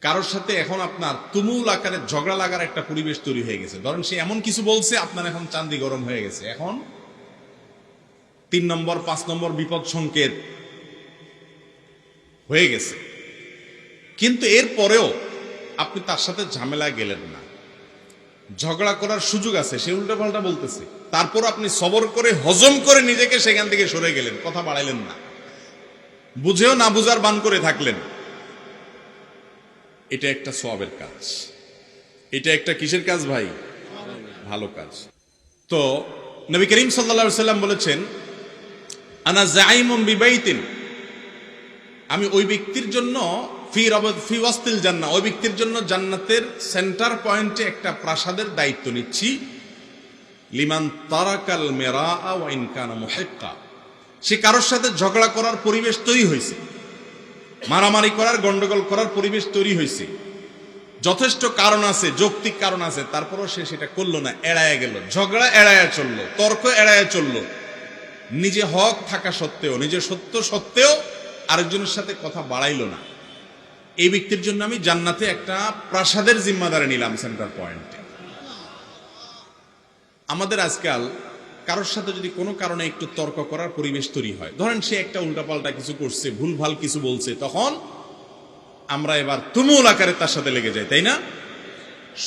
কারোর সাথে এখন আপনার তুমুল আকারে ঝগড়া লাগার একটা পরিবেশ তৈরি হয়ে গেছে। ধরেন সে এমন কিছু বলছে, আপনার এখন চান্দি গরম হয়ে গেছে। এখন 3 নম্বর 5 নম্বর বিপদ সংকেত হয়ে গেছে, কিন্তু এর পরেও আপনি তার সাথে ঝামেলায় গেলেন না। ঝগড়া করার সুযোগ আছে, সে উল্টাপাল্টা বলতেছে, তারপর আপনি সবর করে হজম করে নিজেকে সেখান থেকে সরে গেলেন, কথা বাড়াইলেন না, বুঝেও না বুঝার বান করে থাকলেন। এটা একটা সওয়াবের কাজ। এটা একটা কিসের কাজ ভাই? ভালো কাজ। তো নবী করিম সাল্লাল্লাহু আলাইহি সাল্লাম বলেছেন, আনা যাইমুন বিবাইতিন, আমি ওই ব্যক্তির জন্য ফি ওয়াসতিল জান্নাহ, ওই ব্যক্তির জন্য জান্নাতের সেন্টার পয়েন্টে একটা প্রাসাদের দায়িত্ব নিচ্ছি। লিমান তারাকাল মিরাআ ওয়া ইন কানা মুহিক্কা, সে কারোর সাথে ঝগড়া করার পরিবেশ তৈরি হয়েছে, মারামারি করার গন্ডগোল করার পরিবেশ তৈরি হয়েছে, যথেষ্ট কারণ আছে, যৌক্তিক কারণ আছে, তারপরও সে সেটা করলো না, এড়ায় গেল, ঝগড়া এড়ায় চললো, তর্ক এড়ায় চললো, নিজে হক থাকা সত্ত্বেও, নিজে সত্য সত্ত্বেও আরেকজনের সাথে কথা বাড়াইলো না। এই ব্যক্তির জন্য আমি জান্নাতে একটা প্রাসাদের জিম্মাদারি নিলাম সেন্টার পয়েন্টে। আমাদের আজকাল কারোর সাথে যদি কোনো কারণে একটু তর্ক করার পরিবেশ তৈরি হয়, ধরেন সে একটা উল্টাপাল্টা কিছু করছে, ভুলভাল কিছু বলছে, তখন আমরা এবার তুমুল আকারে তার সাথে লেগে যাই, তাই না?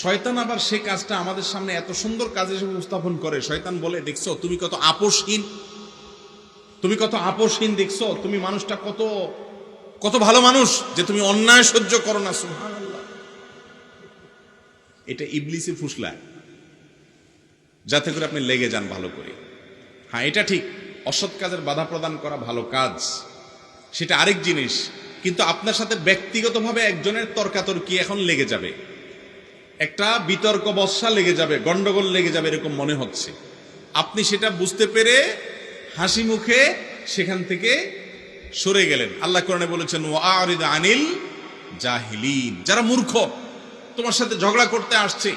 শয়তান আবার সে কাজটা আমাদের সামনে এত সুন্দর কাজে উপস্থাপন করে। শয়তান বলে, দেখছো তুমি কত আপোষহীন, তুমি কত আপোষহীন, দেখছো তুমি মানুষটা কত কত ভালো মানুষ যে তুমি অন্যায় সহ্য করো না। সুবহানাল্লাহ। এটা ইবলিসের ফুসলা, যাতে করে আপনি লেগে যান ভালো করে। হ্যাঁ, এটা ঠিক, অসৎ কাজের বাধা প্রদান করা ভালো কাজ, সেটা আরেক জিনিস, কিন্তু আপনার সাথে ব্যক্তিগতভাবে একজনের তর্কাতর্কি এখন লেগে যাবে, একটা বিতর্ক বর্ষা লেগে যাবে, গন্ডগোল লেগে যাবে, এরকম মনে হচ্ছে। আপনি সেটা বুঝতে পেরে হাসি মুখে সেখান থেকে সরে গেলেন। আল্লাহ কোরআনে বলেছেন, ওয়ারিদ আনিল জাহিলিন, যারা মূর্খ তোমার সাথে ঝগড়া করতে আসছে,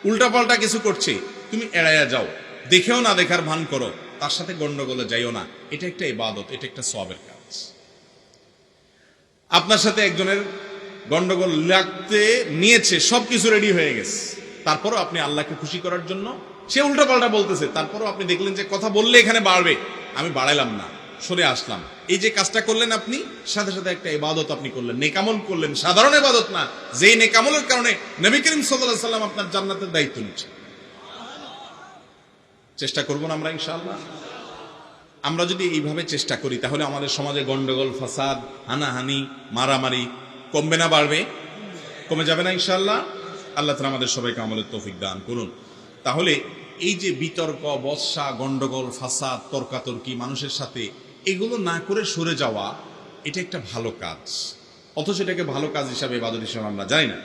উল্টাপাল্টা কিছু করছে, তুমি এড়াইয়া যাও, দেখেও না দেখার ভান করো, তার সাথে গন্ডগোলে যাইও না। এটা একটা ইবাদত, এটা একটা সওয়াবের কাজ। আপনার সাথে একজনের গন্ডগোল লাগতে নিয়েছে, সবকিছু রেডি হয়ে গেছে, তারপরও আপনি আল্লাহকে খুশি করার জন্য, সে উল্টাপাল্টা বলতেছে, তারপরও আপনি দেখলেন যে কথা বললে এখানে বাড়বে, আমি বাড়াইলাম না, সরে আসলাম। এই যে কাজটা করলেন আপনি, সাথে সাথে একটা ইবাদত আপনি করলেন, নেকামল করলেন, সাধারণ ইবাদত না, যেই নেকামলের কারণে নবী করিম সাল্লাল্লাহু আলাইহি সাল্লাম আপনার জান্নাতের দায়িত্ব নিচ্ছেন। চেষ্টা করব না আমরা ইনশাআল্লাহ। আমরা যদি এইভাবে চেষ্টা করি, তাহলে আমাদের সমাজে গন্ডগোল, ফাসাদ, হানাহানি, মারামারি কমবে না বাড়বে? কমে যাবে না ইনশাআল্লাহ। আল্লাহ তাআলা আমাদের সবাইকে আমলের তৌফিক দান করুন। তাহলে এই যে বিতর্ক, বর্ষা, গন্ডগোল, ফাসাদ, তর্কাতর্কি মানুষের সাথে, এগুলো না করে সরে যাওয়া, এটা একটা ভালো কাজ, অথচ এটাকে ভালো কাজ হিসাবে, ইবাদত হিসাবে আমরা জানি না।